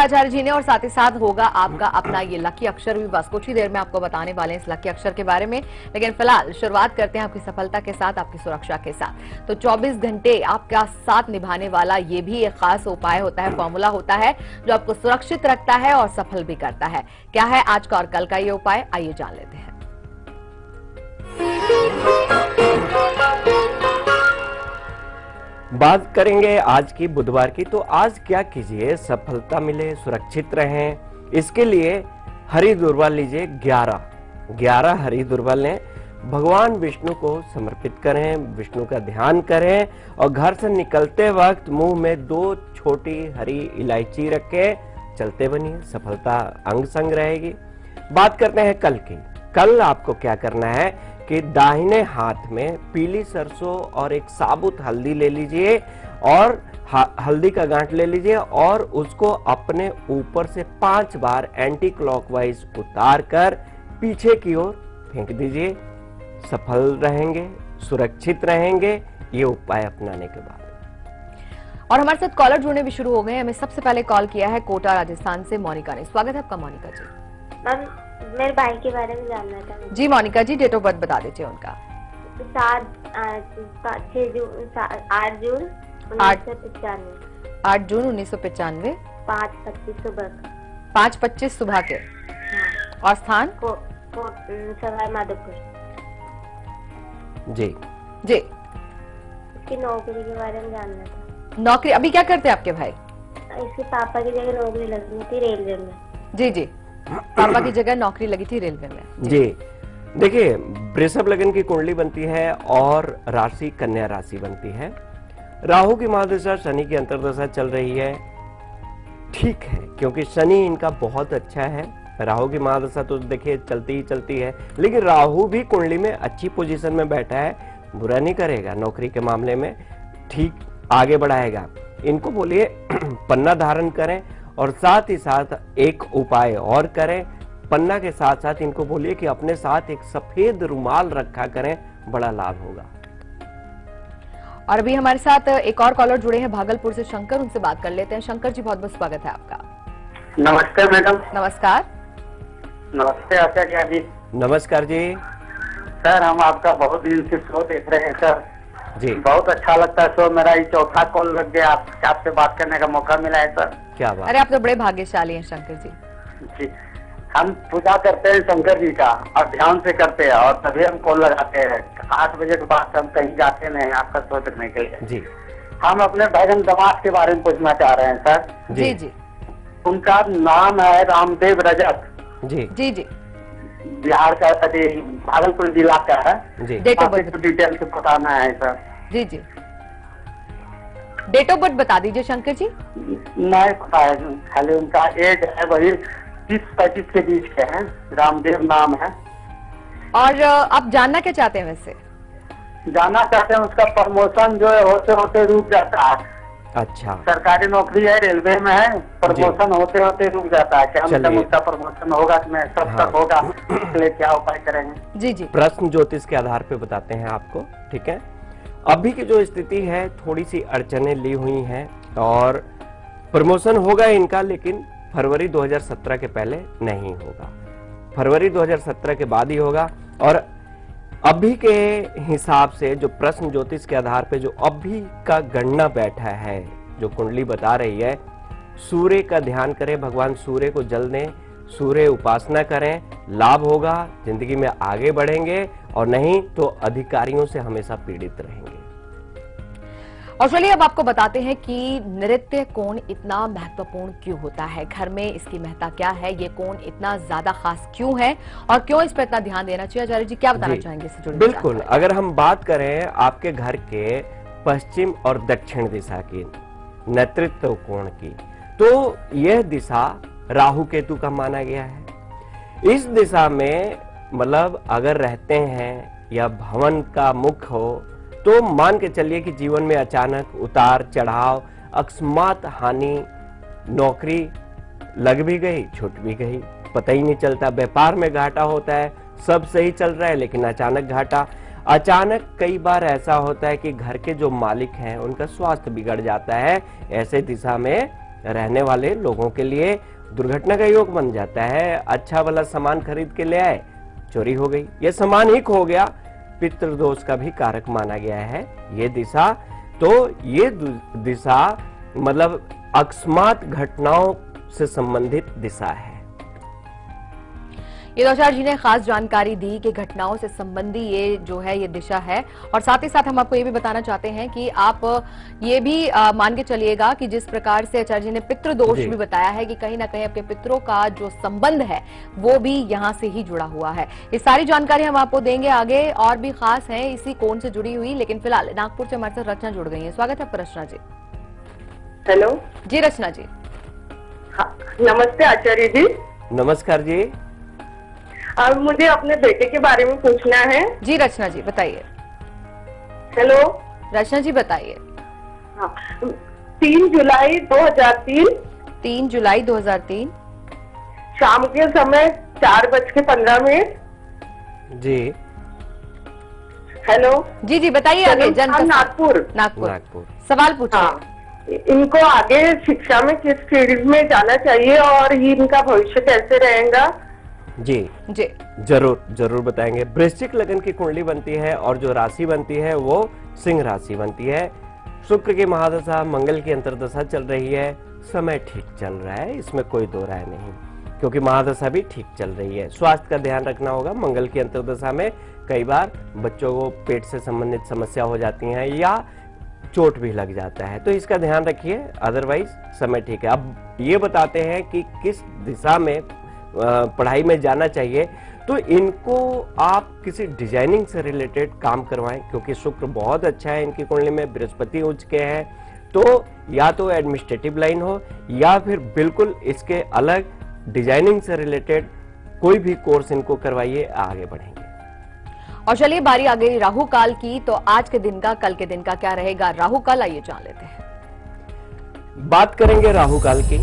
आचार्य जी ने, और साथ ही साथ होगा आपका अपना ये लकी अक्षर भी। बस कुछ ही देर में आपको बताने वाले हैं इस लकी अक्षर के बारे में, लेकिन फिलहाल शुरुआत करते हैं आपकी सफलता के साथ, आपकी सुरक्षा के साथ। तो 24 घंटे आपका साथ निभाने वाला ये भी एक खास उपाय होता है, फॉर्मूला होता है जो आपको सुरक्षित रखता है और सफल भी करता है। क्या है आज का और कल का ये उपाय, आइए जान लेते हैं। बात करेंगे आज की बुधवार की। तो आज क्या कीजिए, सफलता मिले, सुरक्षित रहें, इसके लिए हरी दुर्वा लीजिए 11 हरी दुर्वा लें, भगवान विष्णु को समर्पित करें, विष्णु का ध्यान करें और घर से निकलते वक्त मुंह में 2 छोटी हरी इलायची रखें। चलते बनिए, सफलता अंग संग रहेगी। बात करते हैं कल की। कल आपको क्या करना है कि दाहिने हाथ में पीली सरसों और एक साबुत हल्दी ले लीजिए और हल्दी का गांठ ले लीजिए और उसको अपने ऊपर से 5 बार एंटी क्लॉकवाइज उतार कर पीछे की ओर फेंक दीजिए। सफल रहेंगे, सुरक्षित रहेंगे ये उपाय अपनाने के बाद। और हमारे साथ कॉलर जुड़ने भी शुरू हो गए हैं। हमें सबसे पहले कॉल किया है कोटा राजस्थान से मोनिका ने। स्वागत है आपका मोनिका जी। मैम मेरे भाई के बारे में जानना था। जी मोनिका जी, डेट ऑफ बर्थ बता दीजिए उनका। 8 जून 1995। 8 जून 1995। 5:25 सुबह। 5:25 सुबह के। हाँ। और स्थान सवाई माधोपुर। जी जी। इसकी नौकरी के बारे में जानना था। नौकरी अभी क्या करते हैं आपके भाई? इसके पापा की जगह नौकरी लगी थी रेलवे में। जी जी, पापा की जगह नौकरी लगी थी रेलवे में। जी देखिए, वृषभ लगन की कुंडली बनती है और राशि कन्या राशि बनती है। राहु की महादशा, शनि की अंतर्दशा चल रही है। ठीक है, क्योंकि शनि इनका बहुत अच्छा है। राहु की महादशा तो देखिए चलती ही चलती है, लेकिन राहु भी कुंडली में अच्छी पोजीशन में बैठा है, बुरा नहीं करेगा, नौकरी के मामले में ठीक आगे बढ़ाएगा। इनको बोलिए पन्ना धारण करें और साथ ही साथ एक उपाय और करें। पन्ना के साथ साथ इनको बोलिए कि अपने साथ एक सफेद रुमाल रखा करें, बड़ा लाभ होगा। और अभी हमारे साथ एक और कॉलर जुड़े हैं भागलपुर से, शंकर, उनसे बात कर लेते हैं। शंकर जी, बहुत बहुत स्वागत है आपका। नमस्ते मैडम। नमस्कार। नमस्ते आचार्य जी। नमस्कार जी। सर हम आपका बहुत दिन से शो देख रहे हैं सर जी। बहुत अच्छा लगता है शो। मेरा ये चौथा कॉल लग गया, आपसे बात करने का मौका मिला है सर। क्या बात। अरे आप तो बड़े भाग्यशाली हैं शंकर जी। जी, हम पूजा करते हैं शंकर जी का और ध्यान से करते हैं और तभी हम कॉल लगाते हैं। 8 बजे के बाद हम कहीं जाते नहीं आपका शो देखने के लिए। जी। हम अपने भाईजान दामाद के बारे में पूछना चाह रहे हैं सर। जी जी। उनका नाम है रामदेव रजक। जी जी जी। बिहार का, भागलपुर जिला का है जी। डेट ऑफ बर्थ डिटेल से बताना है सर। जी जी, डेट ऑफ बर्थ बता दीजिए शंकर जी। नहीं पता है, खाली उनका एज है वही 30-35 के बीच के हैं, रामदेव नाम है। और आप जानना क्या चाहते हैं वैसे? जानना चाहते हैं उसका प्रमोशन जो है होते होते रुक जाता है। अच्छा, सरकारी नौकरी है, रेलवे में है, प्रमोशन होते होते रुक जाता है। क्या मतलब उसका प्रमोशन होगा कि नहीं, कब तक होगा, इसलिए क्या उपाय करेंगे? जी जी। प्रश्न ज्योतिष के आधार पे बताते हैं आपको, ठीक है। अभी की जो स्थिति है, थोड़ी सी अड़चने ली हुई हैं और प्रमोशन होगा इनका, लेकिन फरवरी 2017 के पहले नहीं होगा, फरवरी 2017 के बाद ही होगा। और अभी के हिसाब से जो प्रश्न ज्योतिष के आधार पे जो अभी का गणना बैठा है, जो कुंडली बता रही है, सूर्य का ध्यान करें, भगवान सूर्य को जल दें, सूर्य उपासना करें, लाभ होगा, जिंदगी में आगे बढ़ेंगे, और नहीं तो अधिकारियों से हमेशा पीड़ित रहेंगे। और चलिए अब आपको बताते हैं कि नृत्य कोण इतना महत्वपूर्ण क्यों होता है, घर में इसकी महत्ता क्या है, ये कोण इतना ज्यादा खास क्यों है और क्यों इस पर इतना ध्यान देना चाहिए। आचार्य जी क्या बताना चाहेंगे इससे जुड़े? बिल्कुल, अगर हम बात करें आपके घर के पश्चिम और दक्षिण दिशा की नेतृत्व कोण की, तो यह दिशा राहु केतु का माना गया है। इस दिशा में मतलब अगर रहते हैं या भवन का मुख हो तो मान के चलिए कि जीवन में अचानक उतार चढ़ाव, अकस्मात हानि, नौकरी लग भी गई, छूट भी गई, पता ही नहीं चलता। व्यापार में घाटा होता है, सब सही चल रहा है लेकिन अचानक घाटा। अचानक कई बार ऐसा होता है कि घर के जो मालिक हैं उनका स्वास्थ्य बिगड़ जाता है। ऐसे दिशा में रहने वाले लोगों के लिए दुर्घटना का योग बन जाता है। अच्छा वाला सामान खरीद के ले आए, चोरी हो गई, यह सामान ही खो गया, पितृदोष का भी कारक माना गया है ये दिशा। तो ये दिशा मतलब अकस्मात घटनाओं से संबंधित दिशा है। ये दौचार जी ने खास जानकारी दी कि घटनाओं से संबंधी ये जो है ये दिशा है। और साथ ही साथ हम आपको ये भी बताना चाहते हैं कि आप ये भी मान के चलिएगा कि जिस प्रकार से आचार्य जी ने पितृदोष भी बताया है कि कहीं ना कहीं आपके पितरों का जो संबंध है वो भी यहाँ से ही जुड़ा हुआ है। ये सारी जानकारी हम आपको देंगे आगे, और भी खास है इसी कोण से जुड़ी हुई। लेकिन फिलहाल नागपुर से हमारे साथ रचना जुड़ गई है। स्वागत है आपका रचना जी। हेलो जी रचना जी। हाँ, नमस्ते आचार्य जी। नमस्कार जी। अब मुझे अपने बेटे के बारे में पूछना है। जी रचना जी बताइए। हेलो रचना जी बताइए। हाँ, 3 जुलाई 2003 3 जुलाई 2003 शाम के समय 4:15। जी हेलो जी जी बताइए आगे। नागपुर। नागपुर सवाल पूछिए। हाँ, इनको आगे शिक्षा में किस फील्ड में जाना चाहिए और इनका भविष्य कैसे रहेगा? जी जी जरूर जरूर बताएंगे। वृश्चिक लगन की कुंडली बनती है और जो राशि बनती है वो सिंह राशि बनती है। शुक्र की महादशा, मंगल की अंतर्दशा चल रही है। समय ठीक चल रहा है, इसमें कोई दो राय नहीं, क्योंकि महादशा भी ठीक चल रही है। स्वास्थ्य का ध्यान रखना होगा। मंगल की अंतर्दशा में कई बार बच्चों को पेट से संबंधित समस्या हो जाती है या चोट भी लग जाता है, तो इसका ध्यान रखिए। अदरवाइज समय ठीक है। अब ये बताते हैं कि किस दिशा में पढ़ाई में जाना चाहिए। तो इनको आप किसी डिजाइनिंग से रिलेटेड काम करवाएं, क्योंकि शुक्र बहुत अच्छा है इनकी कुंडली में, बृहस्पति उच्च के हैं। तो या तो एडमिनिस्ट्रेटिव लाइन हो या फिर बिल्कुल इसके अलग डिजाइनिंग से रिलेटेड कोई भी कोर्स इनको करवाइए, आगे बढ़ेंगे। और चलिए बारी आ गई राहु काल की। तो आज के दिन का, कल के दिन का क्या रहेगा राहु काल, आइए जान लेते हैं। बात करेंगे राहु काल की।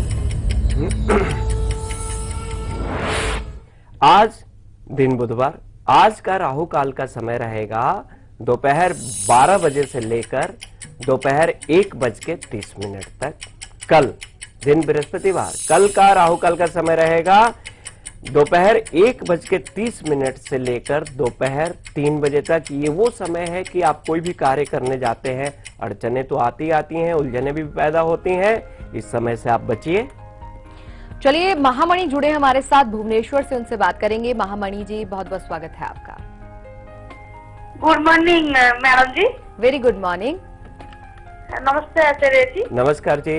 आज दिन बुधवार, आज का राहु काल का समय रहेगा दोपहर 12 बजे से लेकर दोपहर 1:30 तक। कल दिन बृहस्पतिवार, कल का राहु काल का समय रहेगा दोपहर 1:30 से लेकर दोपहर 3 बजे तक। ये वो समय है कि आप कोई भी कार्य करने जाते हैं, अड़चने तो आती हैं, उलझने भी पैदा होती हैं, इस समय से आप बचिए। चलिए महामणि जुड़े हमारे साथ भुवनेश्वर से, उनसे बात करेंगे। महामणि जी बहुत बहुत स्वागत है आपका। Good morning madam ji. Very good morning. नमस्ते आचार्य जी। नमस्कार जी।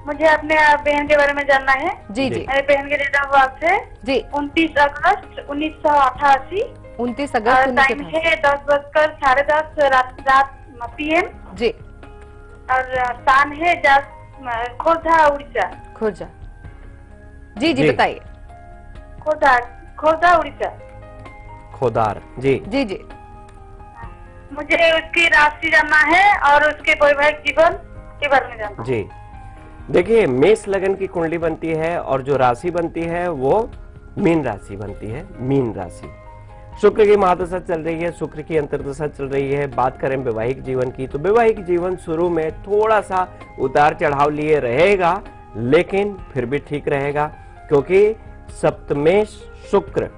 मुझे अपने बहन के बारे में जानना है। जी जी। मेरे बहन के डेट ऑफ बर्थ है जी 29 अगस्त 1988। 29 अगस्त टाइम है 10:10:30 रात PM जी। और स्थान है खोर्धा उड़ीसा। खुर्जा। जी जी बताइए। खोर्धा उड़ीसा। खोदार जी। जी जी। मुझे उसकी राशि जानना है और उसके वैवाहिक जीवन के बारे में जानना है। जी देखिए, मेष लगन की कुंडली बनती है और जो राशि बनती है वो मीन राशि बनती है। मीन राशि, शुक्र की महादशा चल रही है, शुक्र की अंतर्दशा चल रही है। बात करें वैवाहिक जीवन की, तो वैवाहिक जीवन शुरू में थोड़ा सा उतार चढ़ाव लिए रहेगा, लेकिन फिर भी ठीक रहेगा, क्योंकि सप्तमेश शुक्र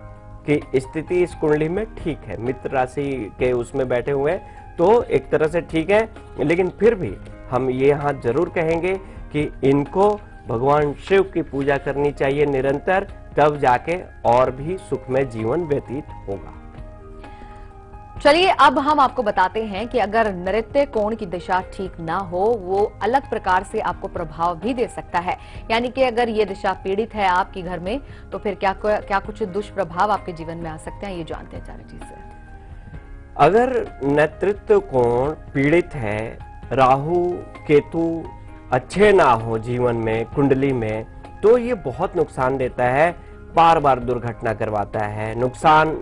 की स्थिति इस कुंडली में ठीक है। मित्र राशि के उसमें बैठे हुए हैं, तो एक तरह से ठीक है। लेकिन फिर भी हम ये यहाँ जरूर कहेंगे कि इनको भगवान शिव की पूजा करनी चाहिए निरंतर, तब जाके और भी सुखमय जीवन व्यतीत होगा। चलिए अब हम आपको बताते हैं कि अगर नृत्य कोण की दिशा ठीक ना हो, वो अलग प्रकार से आपको प्रभाव भी दे सकता है। यानी कि अगर ये दिशा पीड़ित है आपके घर में, तो फिर क्या कुछ दुष्प्रभाव आपके जीवन में आ सकते हैं, ये जानते हैं आचार्य जी से। अगर नेतृत्व कोण पीड़ित है, राहु केतु अच्छे ना हो जीवन में, कुंडली में, तो ये बहुत नुकसान देता है। बार बार दुर्घटना करवाता है, नुकसान,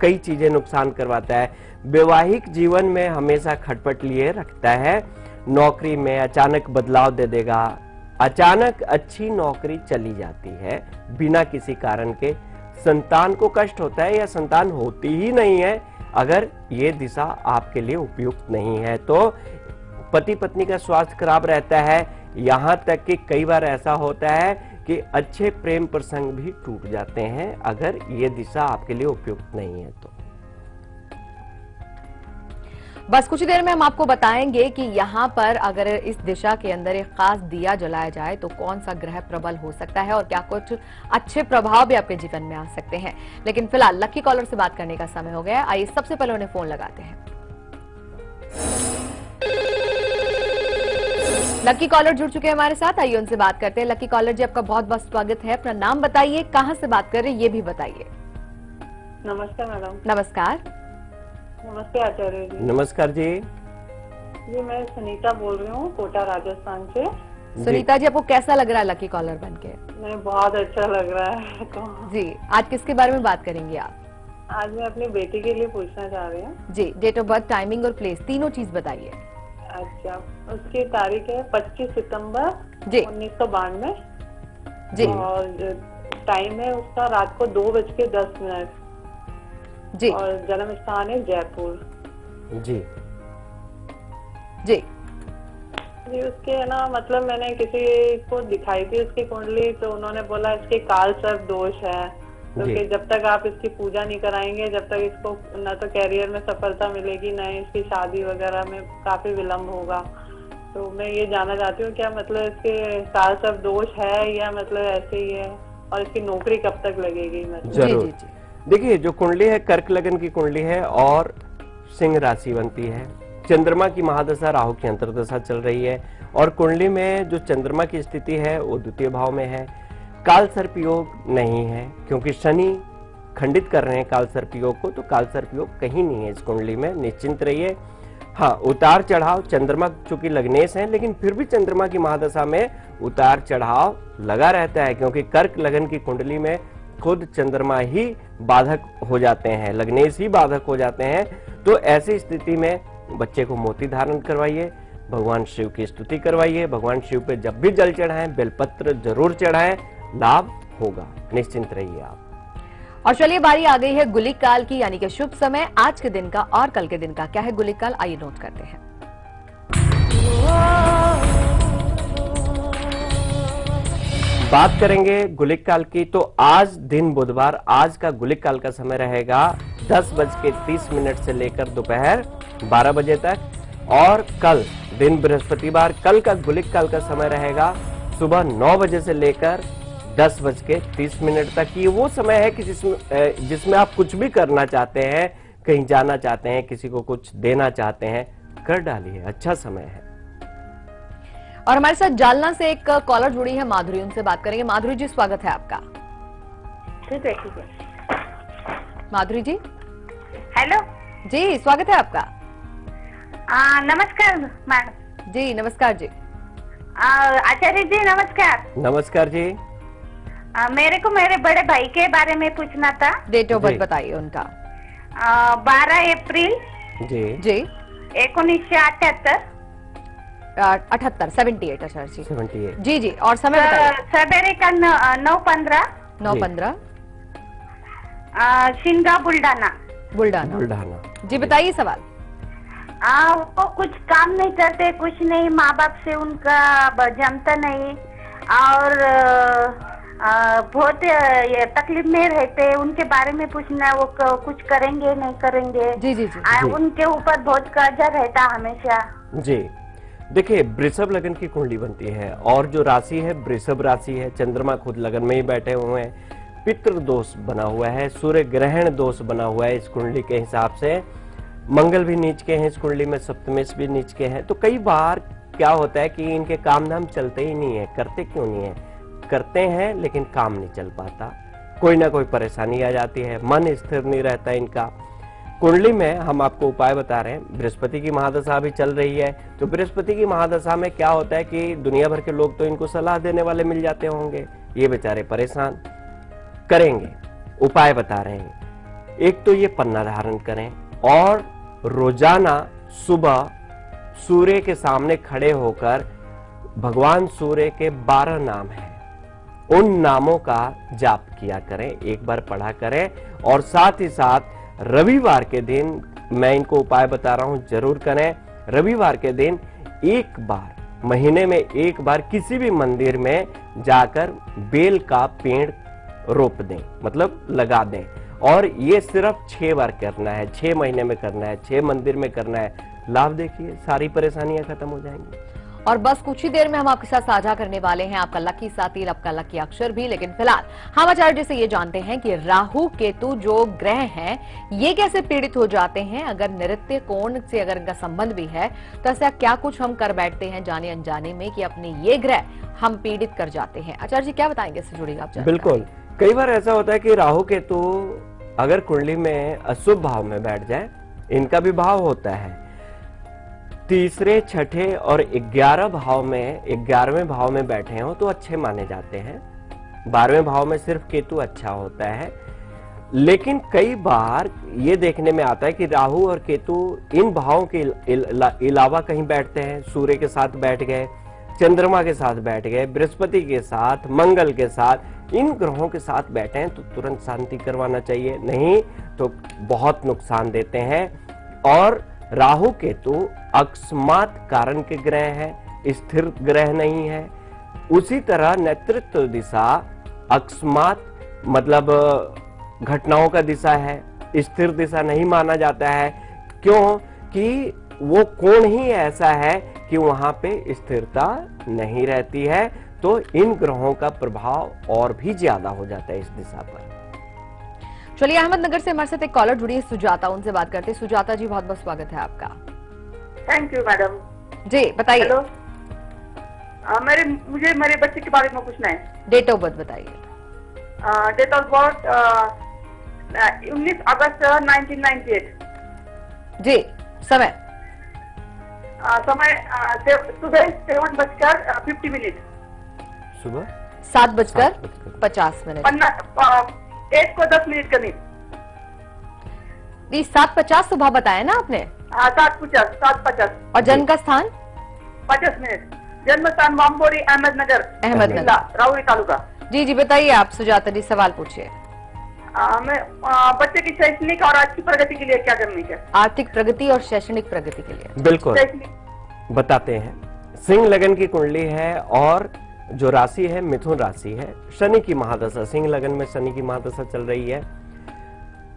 कई चीजें नुकसान करवाता है। वैवाहिक जीवन में हमेशा खटपट लिए रखता है। नौकरी में अचानक बदलाव दे देगा, अचानक अच्छी नौकरी चली जाती है बिना किसी कारण के। संतान को कष्ट होता है या संतान होती ही नहीं है अगर ये दिशा आपके लिए उपयुक्त नहीं है। तो पति पत्नी का स्वास्थ्य खराब रहता है यहाँ तक कि कई बार ऐसा होता है कि अच्छे प्रेम प्रसंग भी टूट जाते हैं अगर ये दिशा आपके लिए उपयुक्त नहीं है तो। बस कुछ ही देर में हम आपको बताएंगे कि यहाँ पर अगर इस दिशा के अंदर एक खास दिया जलाया जाए तो कौन सा ग्रह प्रबल हो सकता है और क्या कुछ अच्छे प्रभाव भी आपके जीवन में आ सकते हैं। लेकिन फिलहाल लकी कॉलर से बात करने का समय हो गया। आइए सबसे पहले उन्हें फोन लगाते हैं। लकी कॉलर जुड़ चुके हैं हमारे साथ, आइए उनसे बात करते हैं। लकी कॉलर जी, आपका बहुत बहुत स्वागत है। अपना नाम बताइए, कहां से बात कर रहे हैं ये भी बताइए। नमस्ते मैडम। नमस्कार। नमस्ते आचार्य जी। नमस्कार जी। जी मैं सुनीता बोल रही हूँ, कोटा राजस्थान से। सुनीता जी, आपको कैसा लग रहा है लकी कॉलर बनके? नहीं, बहुत अच्छा लग रहा है तो। जी, आज किसके बारे में बात करेंगे आप? आज मैं अपनी बेटी के लिए पूछना चाह रही हूँ। जी, डेट ऑफ बर्थ, टाइमिंग और प्लेस, तीनों चीज बताइए। अच्छा, उसकी तारीख है 25 सितंबर जी 1992 जी और टाइम है उसका रात को 2:10 जी और जन्म स्थान है जयपुर। जी जी जी उसके है ना, मतलब मैंने किसी को दिखाई थी उसकी कुंडली, तो उन्होंने बोला इसके काल सर्प दोष है, तो जी। कि जब तक आप इसकी पूजा नहीं कराएंगे जब तक इसको न तो कैरियर में सफलता मिलेगी न इसकी शादी वगैरह में काफी विलम्ब होगा। तो मैं ये जानना चाहती हूँ क्या मतलब इसके काल सर्प दोष है या मतलब ऐसे ही है, और इसकी नौकरी कब तक लगेगी मतलब? जरूर। जी, जी, जी। देखिए, जो कुंडली है कर्क लगन की कुंडली है और सिंह राशि बनती है। चंद्रमा की महादशा राहु की अंतर्दशा चल रही है और कुंडली में जो चंद्रमा की स्थिति है वो द्वितीय भाव में है। काल सर्प योग नहीं है क्योंकि शनि खंडित कर रहे हैं काल सर्प योग को, तो काल सर्प योग कहीं नहीं है इस कुंडली में, निश्चिंत रहिए। हाँ, उतार चढ़ाव, चंद्रमा चूंकि लग्नेश है लेकिन फिर भी चंद्रमा की महादशा में उतार चढ़ाव लगा रहता है क्योंकि कर्क लगन की कुंडली में खुद चंद्रमा ही बाधक हो जाते हैं, लग्नेश ही बाधक हो जाते हैं। तो ऐसी स्थिति में बच्चे को मोती धारण करवाइए, भगवान शिव की स्तुति करवाइए, भगवान शिव पे जब भी जल चढ़ाएं बेलपत्र जरूर चढ़ाएं, लाभ होगा, निश्चिंत रहिए आप। और चलिए बारी आ गई है गुलिक काल की, यानी कि शुभ समय आज के दिन का और कल के दिन का। क्या है गुलिक काल, आइए नोट करते हैं। बात करेंगे गुलिक काल की, तो आज दिन बुधवार, आज का गुलिक काल का समय रहेगा 10:30 से लेकर दोपहर 12 बजे तक और कल दिन बृहस्पतिवार, कल का गुलिक काल का समय रहेगा सुबह 9 बजे से लेकर 10:30 तक। ये वो समय है कि जिसमें आप कुछ भी करना चाहते हैं, कहीं जाना चाहते हैं, किसी को कुछ देना चाहते हैं, कर डालिए, अच्छा समय है। और हमारे साथ जालना से एक कॉलर जुड़ी है माधुरी, उनसे बात करेंगे। माधुरी जी, स्वागत है आपका। ठीक है। माधुरी जी। हेलो जी, स्वागत है आपका। नमस्कार मैडम जी, नमस्कार जी। आचार्य जी नमस्कार। नमस्कार जी। मेरे को मेरे बड़े भाई के बारे में पूछना था। Date of ji. बर्थ बताइए उनका। 12 अप्रैल जी जी 1978 78 78 अच्छा जी 78। जी जी। और समय बताइए। सवेरे का 9:15 9:15 शिनगा बुल्डाना। बुल्डाना। बुल्ढाना। जी बताइए सवाल। वो कुछ काम नहीं करते, कुछ नहीं, माँ बाप से उनका जमता नहीं और बहुत ये तकलीफ में रहते, उनके बारे में पूछना, वो कुछ करेंगे नहीं करेंगे। जी जी जी जी। उनके ऊपर बहुत कर्जा रहता हमेशा। जी देखिए, वृषभ लगन की कुंडली बनती है और जो राशि है वृषभ राशि है, चंद्रमा खुद लगन में ही बैठे हुए हैं, पितृ दोष बना हुआ है, सूर्य ग्रहण दोष बना हुआ है इस कुंडली के हिसाब से, मंगल भी नीच के हैं इस कुंडली में, सप्तमेश भी नीच के हैं। तो कई बार क्या होता है कि इनके काम धाम चलते ही नहीं है। करते क्यों नहीं है? करते हैं लेकिन काम नहीं चल पाता, कोई ना कोई परेशानी आ जाती है, मन स्थिर नहीं रहता इनका। कुंडली में हम आपको उपाय बता रहे हैं, बृहस्पति की महादशा भी चल रही है, तो बृहस्पति की महादशा में क्या होता है कि दुनिया भर के लोग तो इनको सलाह देने वाले मिल जाते होंगे, ये बेचारे परेशान। करेंगे, उपाय बता रहे हैं। एक तो ये पन्ना धारण करें और रोजाना सुबह सूर्य के सामने खड़े होकर भगवान सूर्य के 12 नाम हैं, उन नामों का जाप किया करें, एक बार पढ़ा करें। और साथ ही साथ रविवार के दिन, मैं इनको उपाय बता रहा हूं, जरूर करें। रविवार के दिन एक बार महीने में एक बार किसी भी मंदिर में जाकर बेल का पेड़ रोप दें, मतलब लगा दें। और ये सिर्फ 6 बार करना है, 6 महीने में करना है, 6 मंदिर में करना है। लाभ देखिए, सारी परेशानियां खत्म हो जाएंगी। और बस कुछ ही देर में हम आपके साथ साझा करने वाले हैं आपका लकी सातील, आपका लकी अक्षर भी। लेकिन फिलहाल हम आचार्य जी से ये जानते हैं कि राहु केतु जो ग्रह हैं, ये कैसे पीड़ित हो जाते हैं। अगर नृत्य कोण से अगर इनका संबंध भी है तो ऐसा क्या कुछ हम कर बैठते हैं जाने अनजाने में कि अपने ये ग्रह हम पीड़ित कर जाते हैं। आचार्य जी क्या बताएंगे इससे जुड़ी आप? बिल्कुल, कई बार ऐसा होता है कि राहु केतु अगर कुंडली में अशुभ भाव में बैठ जाए, इनका भी भाव होता है, तीसरे, छठे और 11 भाव में, 11वें भाव में बैठे हो तो अच्छे माने जाते हैं। 12वें भाव में सिर्फ केतु अच्छा होता है। लेकिन कई बार ये देखने में आता है कि राहु और केतु इन भावों के अलावा कहीं बैठते हैं। सूर्य के साथ बैठ गए, चंद्रमा के साथ बैठ गए, बृहस्पति के साथ, मंगल के साथ, इन ग्रहों के साथ बैठे हैं तो तुरंत शांति करवाना चाहिए, नहीं तो बहुत नुकसान देते हैं। और राहु केतु अकस्मात कारण के ग्रह हैं, स्थिर ग्रह नहीं है। उसी तरह नेतृत्व दिशा अकस्मात मतलब घटनाओं का दिशा है, स्थिर दिशा नहीं माना जाता है। क्यों? कि वो कोण ही ऐसा है कि वहां पे स्थिरता नहीं रहती है, तो इन ग्रहों का प्रभाव और भी ज्यादा हो जाता है इस दिशा पर। चलिए, अहमदनगर से हमारे साथ एक कॉलर जुड़ी है, सुजाता, उनसे बात करते हैं। सुजाता जी, बहुत बहुत स्वागत है आपका। Thank you madam. जी बताइए। हेलो, मुझे मेरे बच्चे के बारे में पूछना है। डेट ऑफ बर्थ बताइए। डेट ऑफ बर्थ 19 अगस्त 1998। जी, समय? समय सुबह 7:50 सुबह 7:50 1 को 10 मिनट कमी। 7:50 सुबह बताया ना आपने? 7:50। और जन्म का स्थान? 50 मिनट। जन्म स्थान वामबोरी, अहमदनगर, राहुरी तालुका। जी जी बताइए आप सुजाता जी, सवाल पूछिए। मैं बच्चे की शैक्षणिक और आर्थिक प्रगति के लिए क्या करनी है? आर्थिक प्रगति और शैक्षणिक प्रगति के लिए बिल्कुल बताते हैं। सिंह लगन की कुंडली है और जो राशि है मिथुन राशि है। शनि की महादशा, सिंह लगन में शनि की महादशा चल रही है।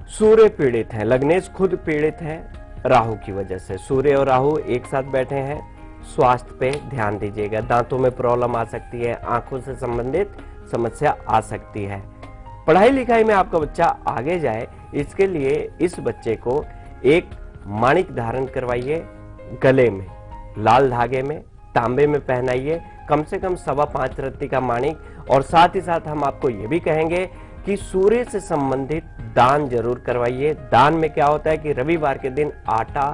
सूर्य पीड़ित है, लग्नेश खुद पीड़ित है राहु की वजह से। सूर्य और राहु एक साथ बैठे हैं। स्वास्थ्य पे ध्यान दीजिएगा, दांतों में प्रॉब्लम आ सकती है, आंखों से संबंधित समस्या आ सकती है। पढ़ाई लिखाई में आपका बच्चा आगे जाए, इसके लिए इस बच्चे को एक माणिक धारण करवाइए, गले में लाल धागे में, तांबे में पहनाइए, कम से कम 5.25 रत्ती का माणिक। और साथ ही साथ हम आपको ये भी कहेंगे कि सूर्य से संबंधित दान जरूर करवाइए। दान में क्या होता है कि रविवार के दिन आटा,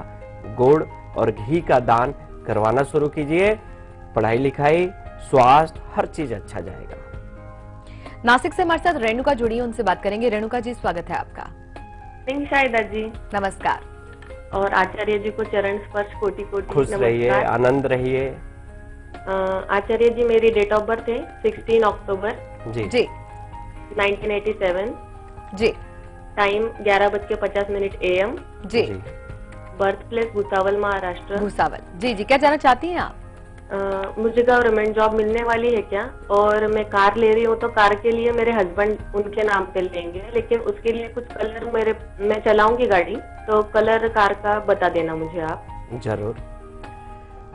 गुड़ और घी का दान करवाना शुरू कीजिए। पढ़ाई लिखाई, स्वास्थ्य, हर चीज अच्छा जाएगा। नासिक से हमारे साथ रेणुका जुड़ी है, उनसे बात करेंगे। रेणुका जी, स्वागत है आपका। शाहिदा जी, नमस्कार। और आचार्य जी को चरण स्पर्श कोटि कोटि खुश रहिए, आनंद रहिए। आचार्य जी, मेरी डेट ऑफ बर्थ है 16 अक्टूबर जी 1987 जी। टाइम 11:50 AM जी। Birth place Bhusawal, Maharashtra. भूसावल। जी जी, क्या जानना चाहती हैं आप? मुझे गवर्नमेंट जॉब मिलने वाली है क्या? और मैं कार ले रही हूँ तो कार के लिए मेरे हस्बैंड उनके नाम पे लेंगे, लेकिन उसके लिए कुछ कलर मैं चलाऊंगी गाड़ी, तो कलर कार का बता देना मुझे आप। जरूर।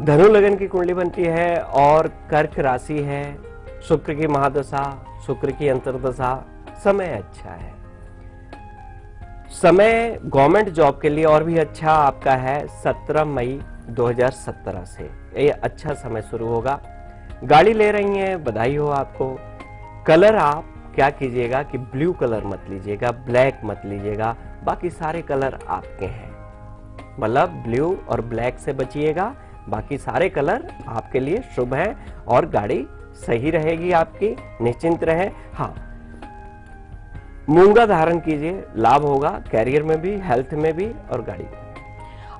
धनु लगन की कुंडली बनती है और कर्क राशि है। शुक्र की महादशा, शुक्र की अंतर्दशा। समय अच्छा है। समय गवर्नमेंट जॉब के लिए और भी अच्छा आपका है 17 मई 2017 से ये अच्छा समय शुरू होगा। गाड़ी ले रही हैं, बधाई हो आपको। कलर आप क्या कीजिएगा कि ब्लू कलर मत लीजिएगा, ब्लैक मत लीजिएगा, बाकी सारे कलर आपके हैं। मतलब ब्लू और ब्लैक से बचिएगा, बाकी सारे कलर आपके लिए शुभ हैं और गाड़ी सही रहेगी आपकी, निश्चिंत रहे। हाँ, मूंगा धारण कीजिए, लाभ होगा कैरियर में भी, हेल्थ में भी और गाड़ी में।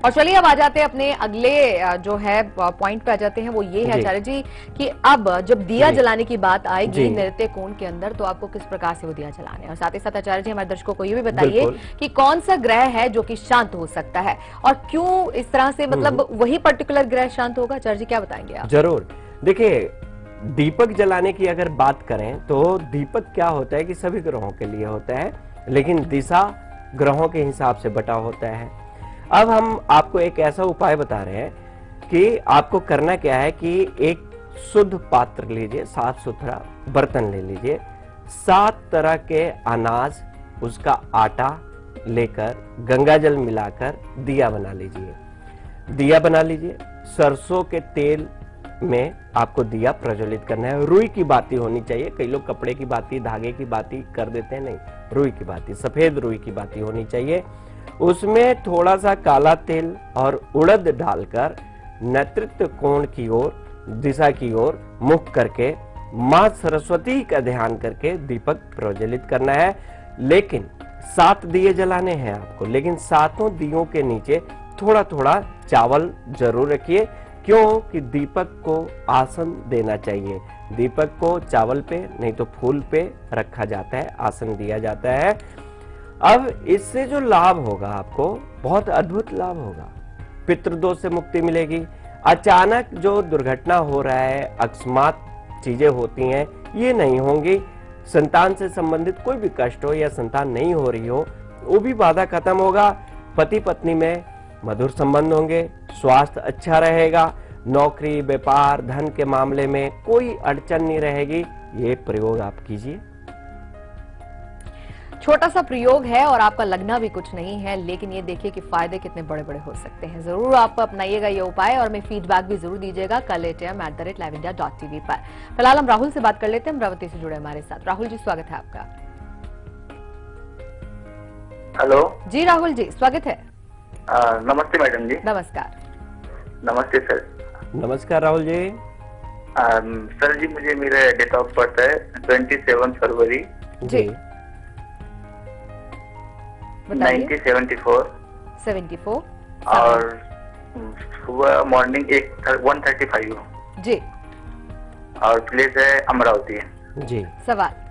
और चलिए अब आ जाते हैं अपने अगले जो है पॉइंट पे आ जाते हैं, वो ये है जी। आचार्य जी कि अब जब दिया जी। जलाने की बात आएगी जी। नृत्य कोण के अंदर, तो आपको किस प्रकार से वो दिया जलाने हैं, और साथ ही साथ आचार्य जी हमारे दर्शकों को ये भी बताइए बिल्कुल। कि कौन सा ग्रह है जो कि शांत हो सकता है और क्यों इस तरह से, मतलब वही पर्टिकुलर ग्रह शांत होगा? आचार्य जी क्या बताएंगे आप? जरूर। देखिए, दीपक जलाने की अगर बात करें तो दीपक क्या होता है कि सभी ग्रहों के लिए होता है, लेकिन दिशा ग्रहों के हिसाब से बटा होता है। अब हम आपको एक ऐसा उपाय बता रहे हैं कि आपको करना क्या है कि एक शुद्ध पात्र लीजिए, साफ सुथरा बर्तन ले लीजिए, 7 तरह के अनाज, उसका आटा लेकर गंगा जल मिलाकर दिया बना लीजिए। दिया बना लीजिए, सरसों के तेल में आपको दिया प्रज्वलित करना है। रुई की बाती होनी चाहिए। कई लोग कपड़े की बाती, धागे की बाती कर देते हैं, नहीं, रुई की बाती, सफेद रुई की बाती होनी चाहिए। उसमें थोड़ा सा काला तेल और उड़द डालकर नेतृत्व कोण की ओर, दिशा की ओर मुख करके मां सरस्वती का ध्यान करके दीपक प्रज्वलित करना है। लेकिन 7 दिए जलाने हैं आपको, लेकिन 7 दियों के नीचे थोड़ा थोड़ा चावल जरूर रखिए। क्यों? कि दीपक को आसन देना चाहिए। दीपक को चावल पे नहीं तो फूल पे रखा जाता है, आसन दिया जाता है। अब इससे जो लाभ होगा आपको, बहुत अद्भुत लाभ होगा। पितृदोष से मुक्ति मिलेगी। अचानक जो दुर्घटना हो रहा है, अकस्मात चीजें होती हैं, ये नहीं होंगी। संतान से संबंधित कोई भी कष्ट हो या संतान नहीं हो रही हो, वो भी बाधा खत्म होगा। पति पत्नी में मधुर संबंध होंगे, स्वास्थ्य अच्छा रहेगा, नौकरी, व्यापार, धन के मामले में कोई अड़चन नहीं रहेगी। ये प्रयोग आप कीजिए। छोटा सा प्रयोग है और आपका लगना भी कुछ नहीं है, लेकिन ये देखिए कि फायदे कितने बड़े बड़े हो सकते हैं। जरूर आप अपनाइएगा ये उपाय और हमें फीडबैक भी जरूर दीजिएगा kaletm@liveindia.tv पर। फिलहाल हम राहुल से बात कर लेते हैं, अमरावती से जुड़े हमारे साथ। राहुल जी, स्वागत है आपका। हेलो जी राहुल जी, स्वागत है। नमस्ते मैडम जी। नमस्कार। नमस्ते सर। नमस्कार राहुल जी। सर जी, मुझे मेरा डेट ऑफ बर्थ है 27 फरवरी जी, बताइए। 1974 74 और सुबह मॉर्निंग 1:35 जी। और प्लेस है अमरावती। जी, सवाल।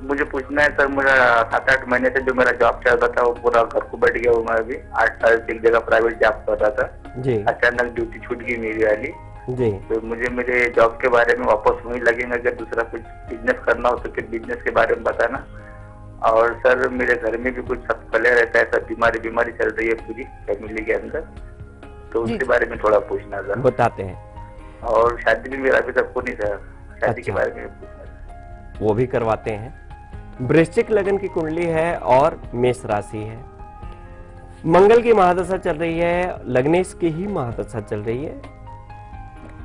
मुझे पूछना है सर, मेरा 7-8 महीने से जो मेरा जॉब चल रहा था वो पूरा घर को बैठ गया हूँ। मैं अभी 8 साल से एक जगह प्राइवेट जॉब कर रहा था। जी, अचानक ड्यूटी छूट गई मेरी वाली। जी, तो मुझे मेरे जॉब के बारे में वापस वही लगेगा। अगर दूसरा कुछ बिजनेस करना हो तो फिर बिजनेस के बारे में बताना। और सर, मेरे घर में भी कुछ सब फैले रहता है, सब बीमारी चल रही है पूरी फैमिली के अंदर, तो उसके बारे में थोड़ा पूछना सर। बताते हैं। और शादी भी मेरा अभी तक हो नहीं सर, शादी के अच्छा। बारे में पूछना। वो भी करवाते हैं। वृश्चिक लगन की कुंडली है और मेष राशि है। मंगल की महादशा चल रही है, लग्नेश की ही महादशा चल रही है।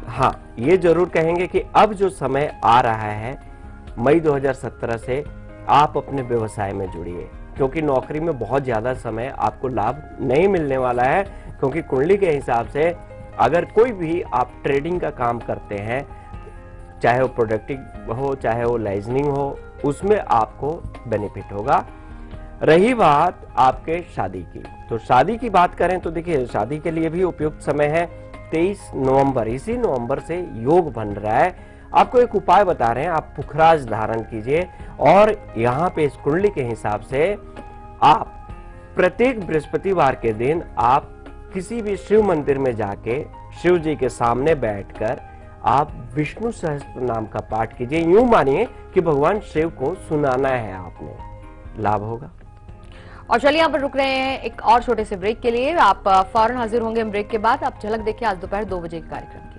हाँ, ये जरूर कहेंगे कि अब जो समय आ रहा है मई 2017 से आप अपने व्यवसाय में जुड़िए, क्योंकि नौकरी में बहुत ज्यादा समय आपको लाभ नहीं मिलने वाला है। क्योंकि कुंडली के हिसाब से अगर कोई भी आप ट्रेडिंग का काम करते हैं, चाहे वो प्रोडक्टिव हो, चाहे वो लाइजनिंग हो, उसमें आपको बेनिफिट होगा। रही बात आपके शादी की, तो शादी की बात करें तो देखिए, शादी के लिए भी उपयुक्त समय है 23 नवंबर। इसी नवंबर से योग बन रहा है। आपको एक उपाय बता रहे हैं, आप पुखराज धारण कीजिए और यहाँ पे इस कुंडली के हिसाब से आप प्रत्येक बृहस्पतिवार के दिन आप किसी भी शिव मंदिर में जाके शिव जी के सामने बैठकर आप विष्णु सहस्त्र नाम का पाठ कीजिए। यूं मानिए कि भगवान शिव को सुनाना है आपने, लाभ होगा। और चलिए यहाँ पर रुक रहे हैं एक और छोटे से ब्रेक के लिए। आप फौरन हाजिर होंगे ब्रेक के बाद। आप झलक देखिए आज दोपहर 2 बजे के कार्यक्रम की।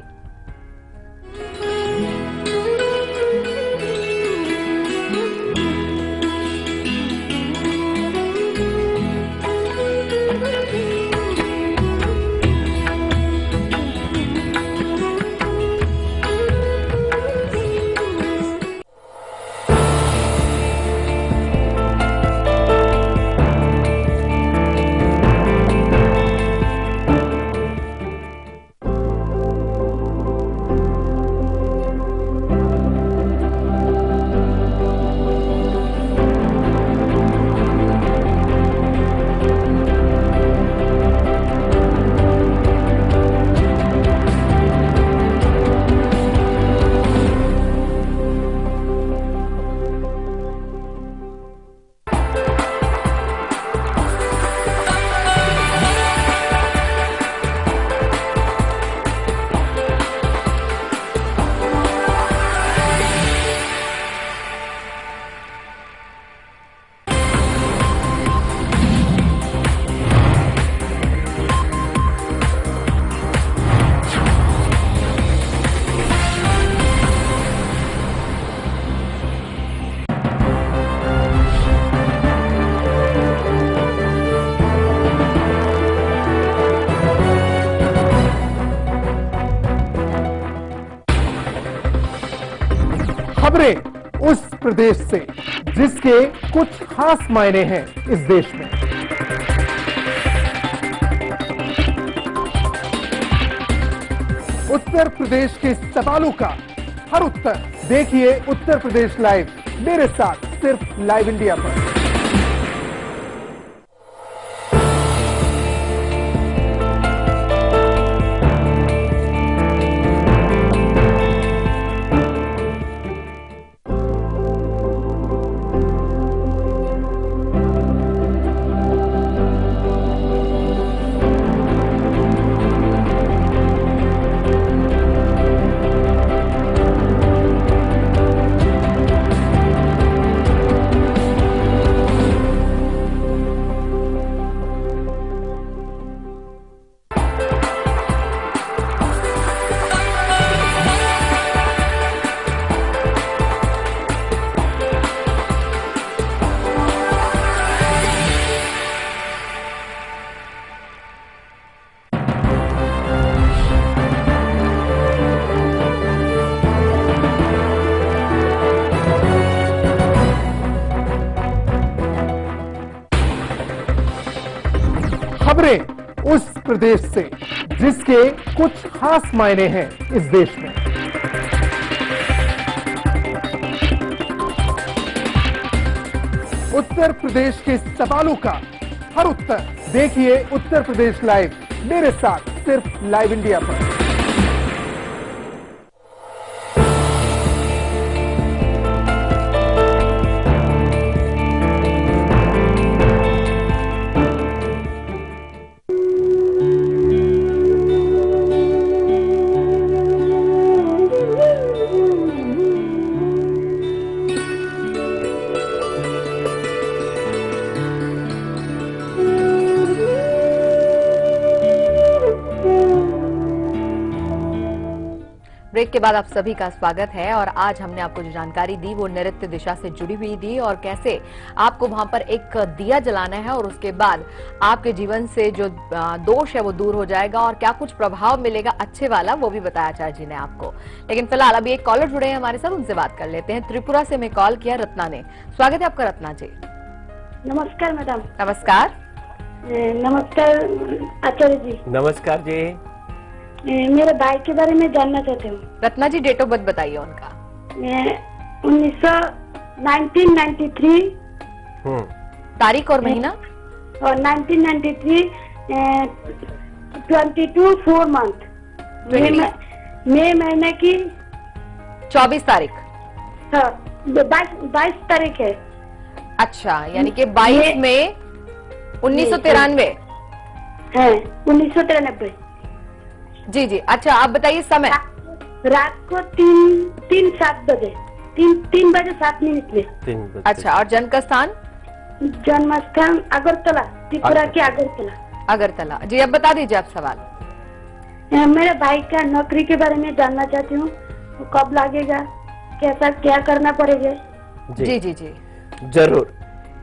खबरें उस प्रदेश से जिसके कुछ खास मायने हैं इस देश में। उत्तर प्रदेश के सवालों का हर उत्तर देखिए उत्तर प्रदेश लाइव मेरे साथ सिर्फ लाइव इंडिया पर। खबरें उस प्रदेश से जिसके कुछ खास मायने हैं इस देश में। उत्तर प्रदेश के सवालों का हर उत्तर देखिए उत्तर प्रदेश लाइव मेरे साथ सिर्फ लाइव इंडिया पर। ब्रेक के बाद आप सभी का स्वागत है। और आज हमने आपको जो जानकारी दी वो नृत्य दिशा से जुड़ी हुई दी और कैसे आपको वहां पर एक दिया जलाना है और उसके बाद आपके जीवन से जो दोष है वो दूर हो जाएगा और क्या कुछ प्रभाव मिलेगा अच्छे वाला वो भी बताया आचार्य जी ने आपको। लेकिन फिलहाल अभी एक कॉलर जुड़े हैं हमारे साथ, उनसे बात कर लेते हैं। त्रिपुरा से मैं कॉल किया रत्ना ने। स्वागत है आपका रत्ना जी। नमस्कार मैडम। नमस्कार। नमस्कार आचार्य जी। नमस्कार जी। मेरे भाई के बारे में जानना चाहते हूँ। रत्ना जी डेट ऑफ बर्थ बताइए उनका। 1993 तारीख और महीना। और 1993 22 4 मंथ मई महीने की 24 तारीख। हाँ 22 तारीख है। अच्छा, यानी कि 22 मई 1993 है। 1993। जी जी। अच्छा आप बताइए समय। रात को 3:07 बजे 3 बजे 7 मिनट में। 3 बजे। अच्छा, और जन्म का स्थान? जन्म स्थान अगरतला, त्रिपुरा के अगरतला। अगरतला। जी अब बता दीजिए आप सवाल। मेरे भाई का नौकरी के बारे में जानना चाहती हूँ, कब लगेगा, कैसा क्या करना पड़ेगा? जी जी जी जरूर।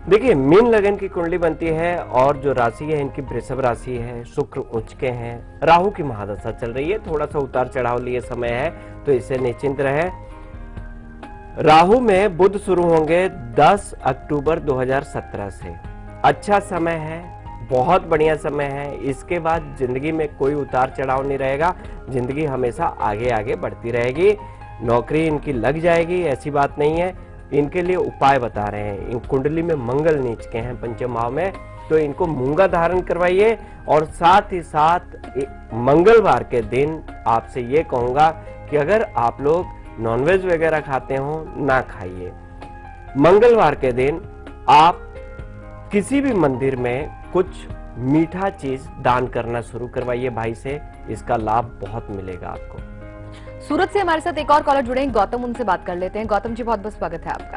देखिए मीन लगन की कुंडली बनती है और जो राशि है इनकी वृषभ राशि है, शुक्र उच्च के हैं, राहु की महादशा चल रही है, थोड़ा सा उतार चढ़ाव लिए समय है तो इससे निश्चिंत रहे। राहु में बुध शुरू होंगे 10 अक्टूबर 2017 से। अच्छा समय है, बहुत बढ़िया समय है। इसके बाद जिंदगी में कोई उतार चढ़ाव नहीं रहेगा, जिंदगी हमेशा आगे आगे बढ़ती रहेगी। नौकरी इनकी लग जाएगी, ऐसी बात नहीं है। इनके लिए उपाय बता रहे हैं। इन कुंडली में मंगल नीच के हैं पंचम भाव में, तो इनको मूंगा धारण करवाइए और साथ ही साथ मंगलवार के दिन आपसे ये कहूंगा कि अगर आप लोग नॉनवेज वगैरह खाते हो ना खाइए। मंगलवार के दिन आप किसी भी मंदिर में कुछ मीठा चीज दान करना शुरू करवाइए भाई से, इसका लाभ बहुत मिलेगा आपको। सूरत से हमारे साथ एक और कॉलर जुड़े हैं, गौतम, उनसे बात कर लेते हैं। गौतम जी बहुत बहुत स्वागत है आपका।